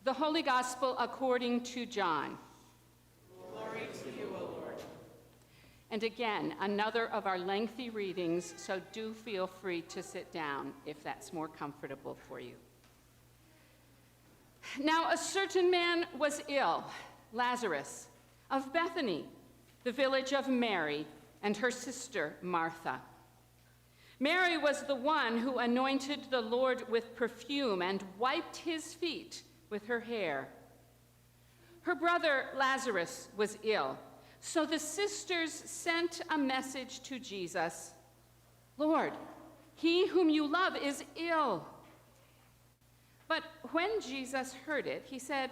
The Holy Gospel according to John. Glory to you, O Lord. And again, another of our lengthy readings, so do feel free to sit down if that's more comfortable for you. Now a certain man was ill, Lazarus, of Bethany, the village of Mary and her sister Martha. Mary was the one who anointed the Lord with perfume and wiped his feet with her hair. Her brother Lazarus was ill, so the sisters sent a message to Jesus, "Lord, he whom you love is ill." But when Jesus heard it, he said,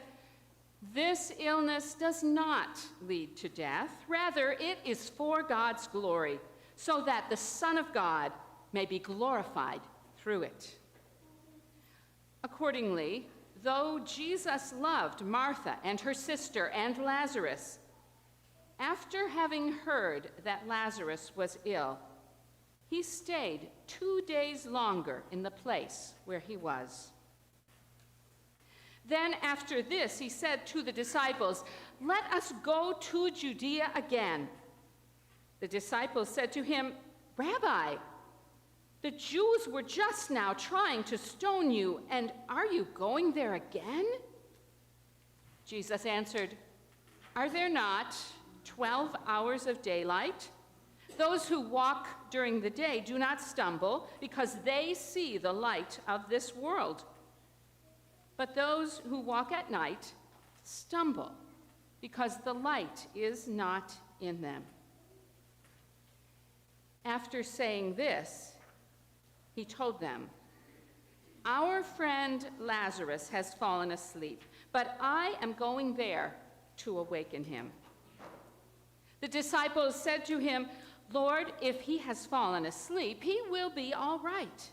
"This illness does not lead to death. Rather, it is for God's glory, so that the Son of God may be glorified through it." Accordingly, though Jesus loved Martha and her sister and Lazarus, after having heard that Lazarus was ill, he stayed 2 days longer in the place where he was. Then after this, he said to the disciples, "Let us go to Judea again." The disciples said to him, "Rabbi, the Jews were just now trying to stone you, and are you going there again?" Jesus answered, "Are there not 12 hours of daylight? Those who walk during the day do not stumble, because they see the light of this world. But those who walk at night stumble, because the light is not in them." After saying this, he told them, "Our friend Lazarus has fallen asleep, but I am going there to awaken him." The disciples said to him, "Lord, if he has fallen asleep, he will be all right."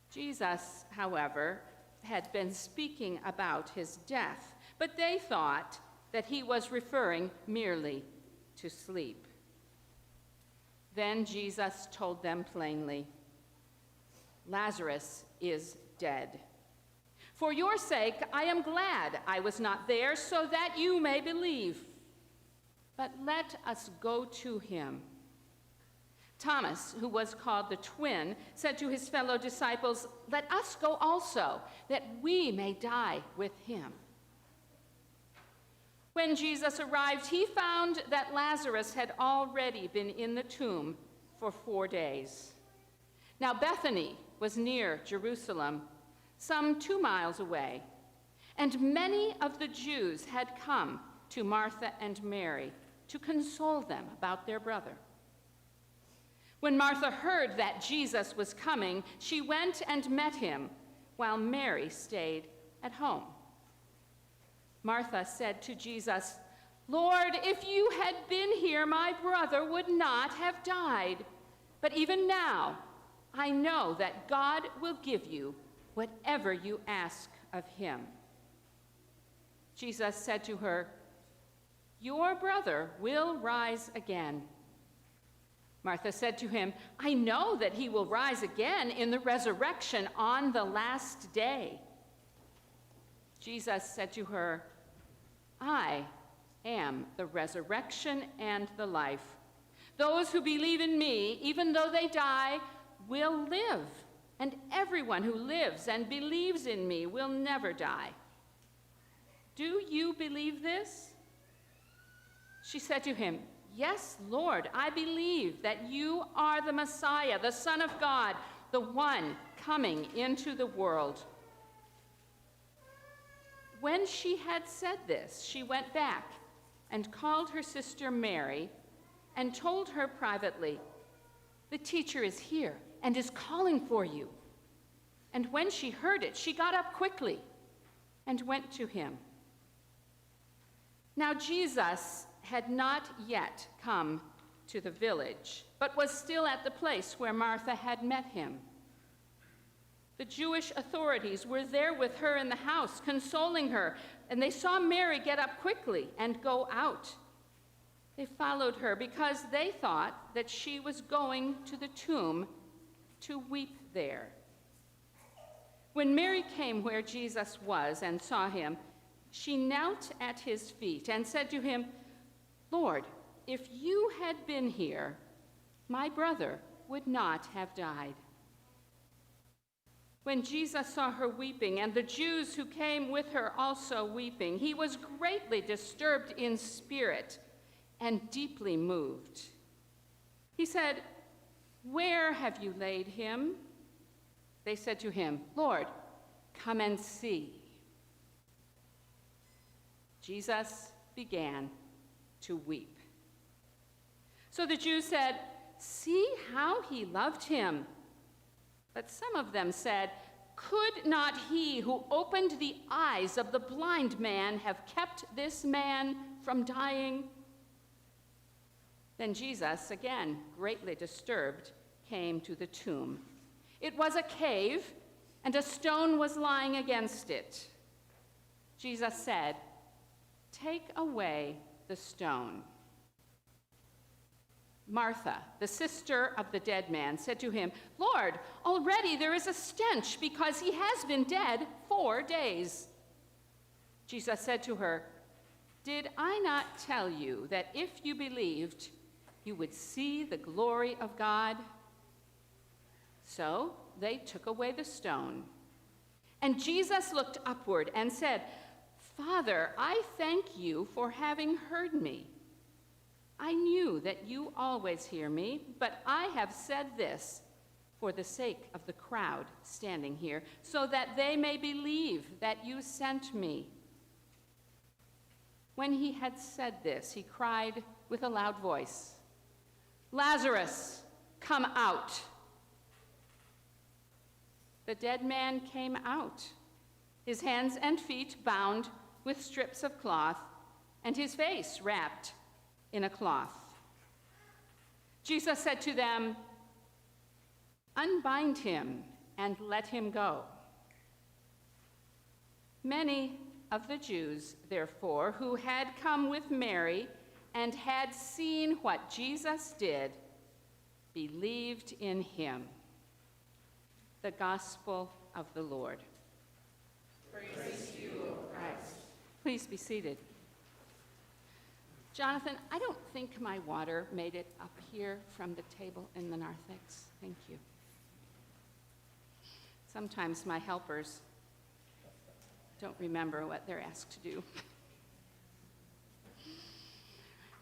Jesus, however, had been speaking about his death, but they thought that he was referring merely to sleep. Then Jesus told them plainly, "Lazarus is dead. For your sake, I am glad I was not there, so that you may believe. But let us go to him." Thomas, who was called the twin, said to his fellow disciples, "Let us go also, that we may die with him." When Jesus arrived, he found that Lazarus had already been in the tomb for 4 days. Now Bethany was near Jerusalem, some 2 miles away, and many of the Jews had come to Martha and Mary to console them about their brother. When Martha heard that Jesus was coming, she went and met him, while Mary stayed at home. Martha said to Jesus, "Lord, if you had been here, my brother would not have died. But even now, I know that God will give you whatever you ask of him." Jesus said to her, "Your brother will rise again." Martha said to him, "I know that he will rise again in the resurrection on the last day." Jesus said to her, "I am the resurrection and the life. Those who believe in me, even though they die, will live, and everyone who lives and believes in me will never die. Do you believe this?" She said to him, "Yes, Lord, I believe that you are the Messiah, the Son of God, the one coming into the world." When she had said this, she went back and called her sister Mary and told her privately, "The teacher is here and is calling for you." And when she heard it, she got up quickly and went to him. Now Jesus had not yet come to the village, but was still at the place where Martha had met him. The Jewish authorities were there with her in the house, consoling her, and they saw Mary get up quickly and go out. They followed her because they thought that she was going to the tomb to weep there. When Mary came where Jesus was and saw him, she knelt at his feet and said to him, "Lord, if you had been here, my brother would not have died." When Jesus saw her weeping, and the Jews who came with her also weeping, he was greatly disturbed in spirit and deeply moved. He said, "Where have you laid him?" They said to him, "Lord, come and see." Jesus began to weep. So the Jews said, "See how he loved him." But some of them said, "Could not he who opened the eyes of the blind man have kept this man from dying?" Then Jesus, again greatly disturbed, came to the tomb. It was a cave, and a stone was lying against it. Jesus said, "Take away the stone." Martha, the sister of the dead man, said to him, "Lord, already there is a stench because he has been dead 4 days." Jesus said to her, "Did I not tell you that if you believed, you would see the glory of God?" So they took away the stone. And Jesus looked upward and said, "Father, I thank you for having heard me. I knew that you always hear me, but I have said this for the sake of the crowd standing here, so that they may believe that you sent me." When he had said this, he cried with a loud voice, "Lazarus, come out." The dead man came out, his hands and feet bound with strips of cloth, and his face wrapped in a cloth. Jesus said to them, "Unbind him and let him go." Many of the Jews, therefore, who had come with Mary and had seen what Jesus did, believed in him. The Gospel of the Lord. Praise to you, O Christ. Please be seated. Jonathan, I don't think my water made it up here from the table in the narthex. Thank you. Sometimes my helpers don't remember what they're asked to do.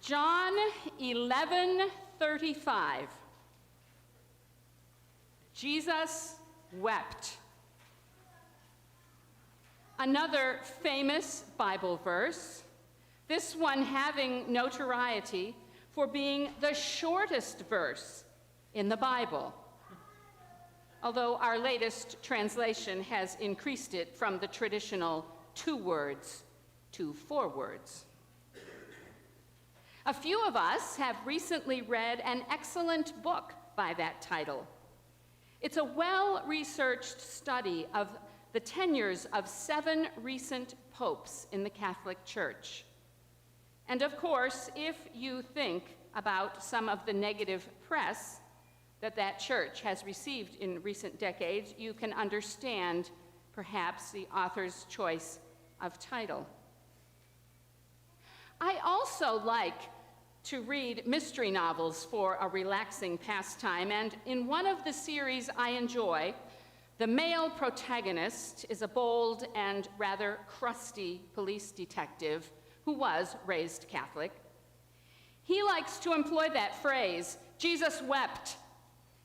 John 11:35. Jesus wept. Another famous Bible verse, this one having notoriety for being the shortest verse in the Bible, although our latest translation has increased it from the traditional 2 words to 4 words. A few of us have recently read an excellent book by that title. It's a well-researched study of the tenures of 7 recent popes in the Catholic Church. And of course, if you think about some of the negative press that church has received in recent decades, you can understand perhaps the author's choice of title. I also like to read mystery novels for a relaxing pastime, and in one of the series I enjoy, the male protagonist is a bold and rather crusty police detective who was raised Catholic. He likes to employ that phrase, "Jesus wept,"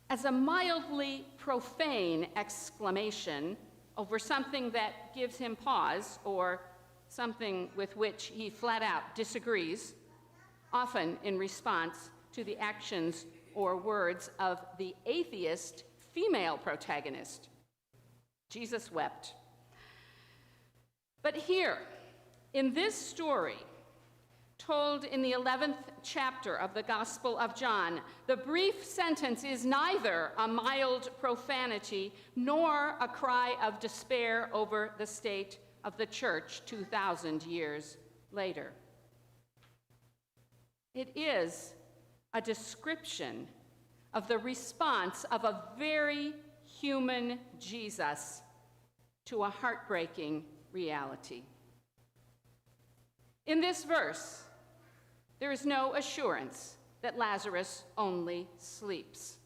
as a mildly profane exclamation over something that gives him pause or something with which he flat out disagrees, often in response to the actions or words of the atheist female protagonist. Jesus wept. But here, in this story, told in the 11th chapter of the Gospel of John, the brief sentence is neither a mild profanity nor a cry of despair over the state of the church 2,000 years later. It is a description of the response of a very human Jesus to a heartbreaking reality. In this verse, there is no assurance that Lazarus only sleeps.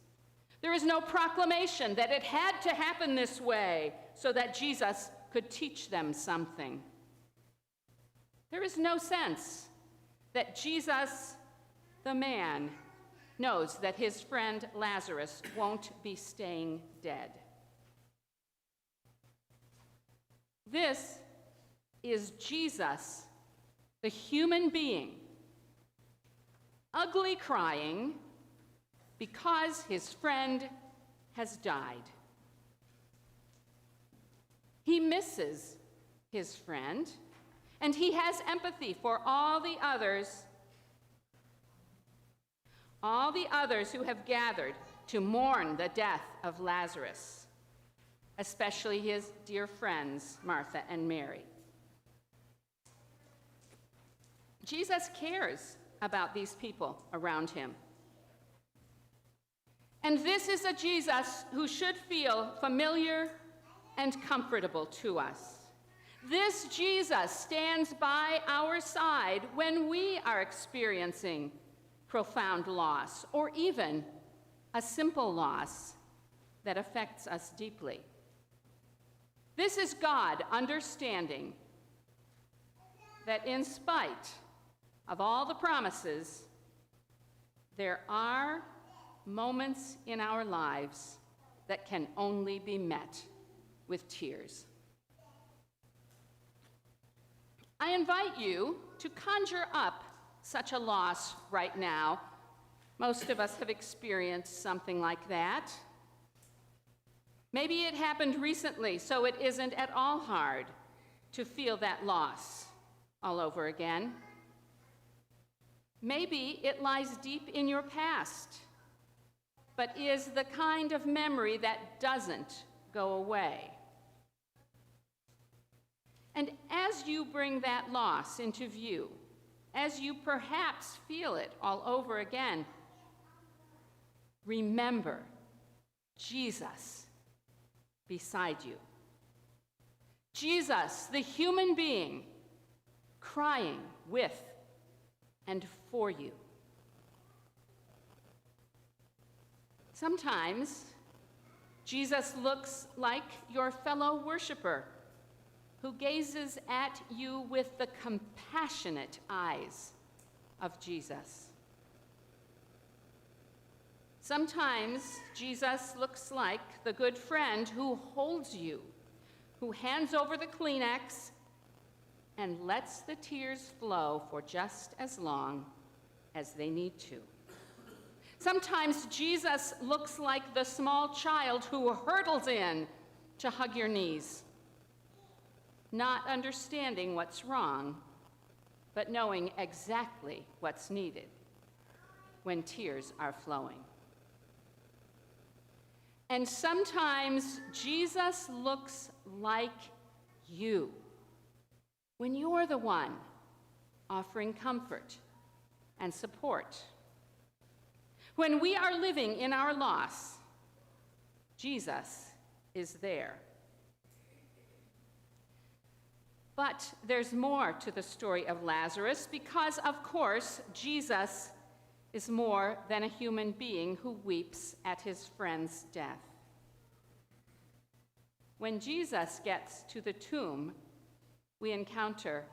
There is no proclamation that it had to happen this way so that Jesus could teach them something. There is no sense that Jesus, the man, knows that his friend Lazarus won't be staying dead. This is Jesus, the human being, ugly crying because his friend has died. He misses his friend, and he has empathy for all the others who have gathered to mourn the death of Lazarus, especially his dear friends, Martha and Mary. Jesus cares about these people around him. And this is a Jesus who should feel familiar and comfortable to us. This Jesus stands by our side when we are experiencing profound loss, or even a simple loss that affects us deeply. This is God understanding that in spite of all the promises, there are moments in our lives that can only be met with tears. I invite you to conjure up such a loss right now. Most of us have experienced something like that. Maybe it happened recently, so it isn't at all hard to feel that loss all over again. Maybe it lies deep in your past, but is the kind of memory that doesn't go away. And as you bring that loss into view, as you perhaps feel it all over again, remember Jesus beside you. Jesus, the human being, crying with and for you. Sometimes Jesus looks like your fellow worshiper who gazes at you with the compassionate eyes of Jesus. Sometimes Jesus looks like the good friend who holds you, who hands over the Kleenex and lets the tears flow for just as long as they need to. Sometimes Jesus looks like the small child who hurtles in to hug your knees, not understanding what's wrong, but knowing exactly what's needed when tears are flowing. And sometimes Jesus looks like you, when you're the one offering comfort and support. When we are living in our loss, Jesus is there. But there's more to the story of Lazarus because, of course, Jesus is more than a human being who weeps at his friend's death. When Jesus gets to the tomb, we encounter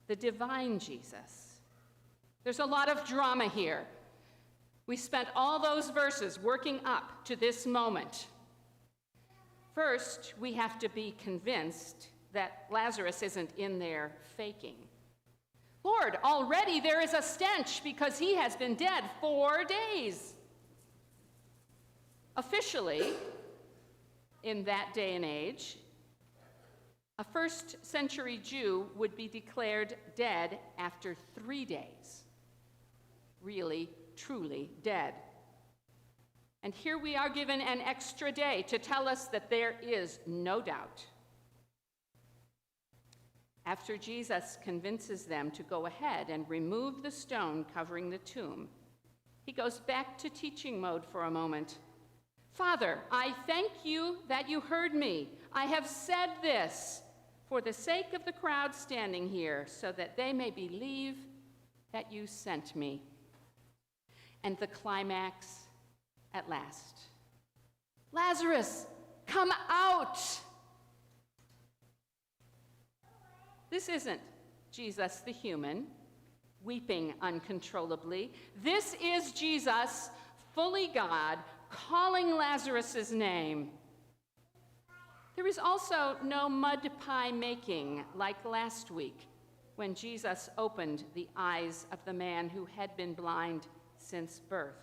the divine Jesus. There's a lot of drama here. We spent all those verses working up to this moment. First, we have to be convinced that Lazarus isn't in there faking. Lord, already there is a stench because he has been dead 4 days. Officially, in that day and age, a first-century Jew would be declared dead after 3 days. Really, truly dead. And here we are given an extra day to tell us that there is no doubt. After Jesus convinces them to go ahead and remove the stone covering the tomb, he goes back to teaching mode for a moment. Father, I thank you that you heard me. I have said this for the sake of the crowd standing here, so that they may believe that you sent me. And the climax at last. Lazarus, come out! This isn't Jesus the human, weeping uncontrollably. This is Jesus, fully God, calling Lazarus' name. There is also no mud pie making like last week when Jesus opened the eyes of the man who had been blind since birth.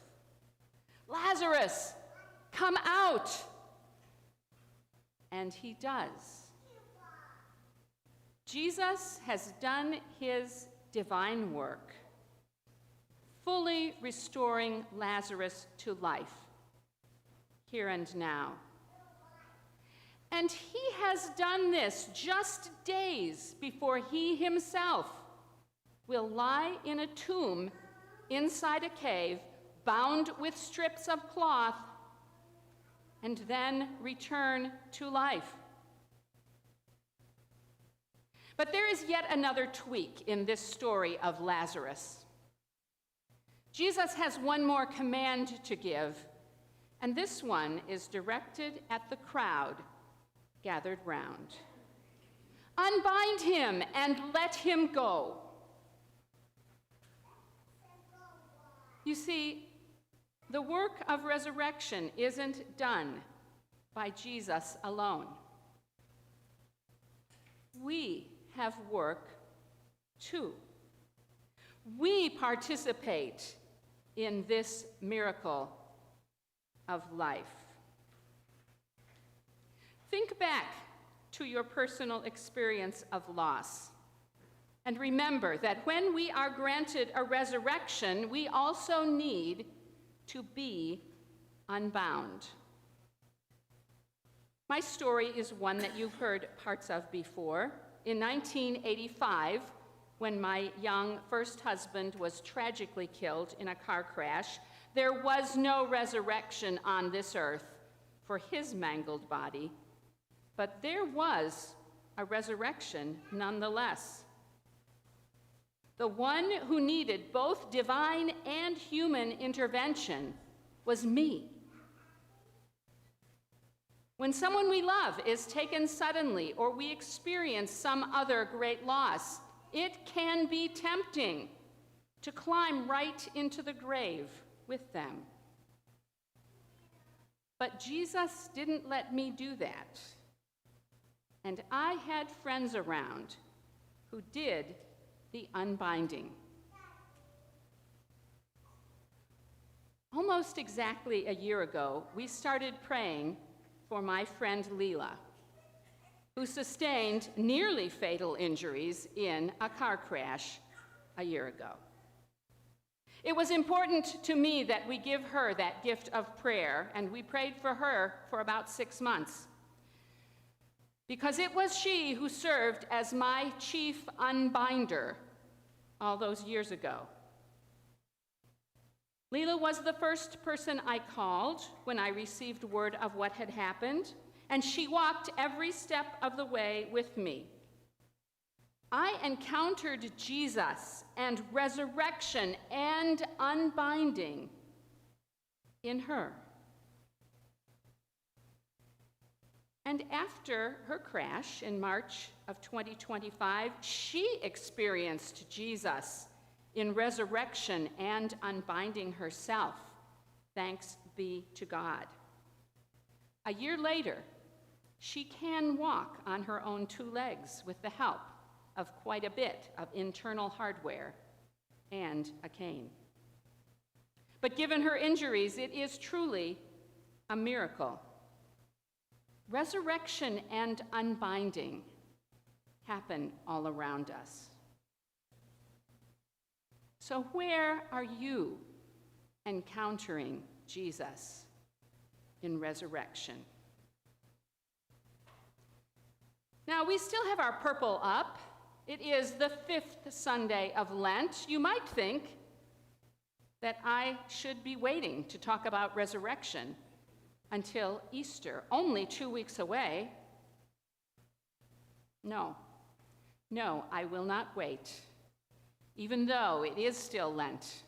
Lazarus, come out! And he does. Jesus has done his divine work, fully restoring Lazarus to life, here and now. And he has done this just days before he himself will lie in a tomb inside a cave, bound with strips of cloth, and then return to life. But there is yet another tweak in this story of Lazarus. Jesus has one more command to give, and this one is directed at the crowd gathered round. Unbind him and let him go. You see, the work of resurrection isn't done by Jesus alone. We have work too. We participate in this miracle of life. Think back to your personal experience of loss. And remember that when we are granted a resurrection, we also need to be unbound. My story is one that you've heard parts of before. In 1985, when my young first husband was tragically killed in a car crash, there was no resurrection on this earth for his mangled body, but there was a resurrection nonetheless. The one who needed both divine and human intervention was me. When someone we love is taken suddenly or we experience some other great loss, it can be tempting to climb right into the grave with them. But Jesus didn't let me do that. And I had friends around who did the unbinding. Almost exactly a year ago, we started praying for my friend Leela, who sustained nearly fatal injuries in a car crash a year ago. It was important to me that we give her that gift of prayer, and we prayed for her for about 6 months, because it was she who served as my chief unbinder all those years ago. Leela was the first person I called when I received word of what had happened, and she walked every step of the way with me. I encountered Jesus and resurrection and unbinding in her. And after her crash in March of 2025, she experienced Jesus in resurrection and unbinding herself, thanks be to God. A year later, she can walk on her own 2 legs with the help of quite a bit of internal hardware and a cane. But given her injuries, it is truly a miracle. Resurrection and unbinding happen all around us. So where are you encountering Jesus in resurrection? Now, we still have our purple up. It is the 5th Sunday of Lent. You might think that I should be waiting to talk about resurrection until Easter, only 2 weeks away. No, I will not wait, even though it is still Lent,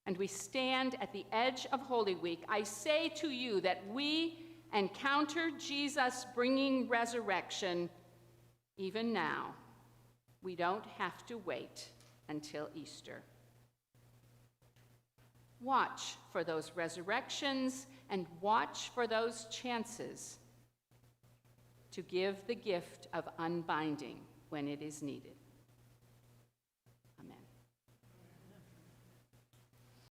and we stand at the edge of Holy Week. I say to you that we encounter Jesus bringing resurrection even now. We don't have to wait until Easter. Watch for those resurrections and watch for those chances to give the gift of unbinding when it is needed.